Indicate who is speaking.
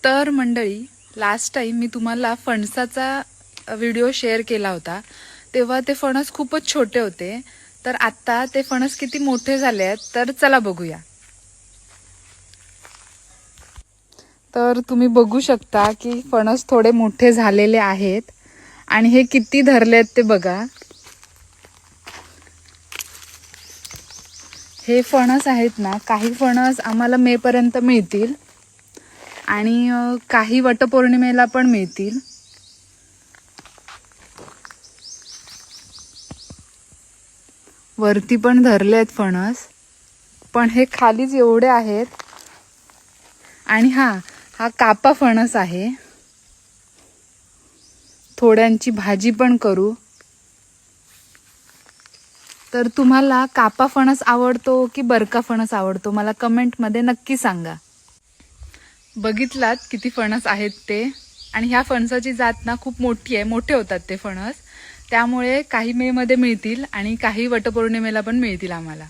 Speaker 1: तर मंडळी, last time मी तुम्हाला फणसाचा व्हिडिओ शेअर केला होता, तेव्हा ते फणस खूपच छोटे होते. तर आता ते फणस किती मोठे झाले आहेत, तर चला बघूया. तर तुम्ही बघू शकता की फणस थोडे मोठे झालेले आहेत आणि हे किती धरलेत ते बघा. हे फणस आहेत ना, काही फणस आम्हाला मे पर्यंत मिळतील आणि काही वटपौर्णिमेला पण मिळतील. वरती पण धरलेत फणस, पण हे खालीच एवढे आहेत. आणि हा कापा फणस आहे. थोड्यांची भाजी पण करू. तर तुम्हाला कापा फणस आवडतो की बरका फणस आवडतो, मला कमेंटमध्ये नक्की सांगा. बघितलात किती फणस आहेत ते. आणि ह्या फणसाची जात ना खूप मोठी आहे, मोठे होतात ते फणस. त्यामुळे काही मे मध्ये मिळतील आणि काही वटपौर्णिमेला पण मिळतील आम्हाला.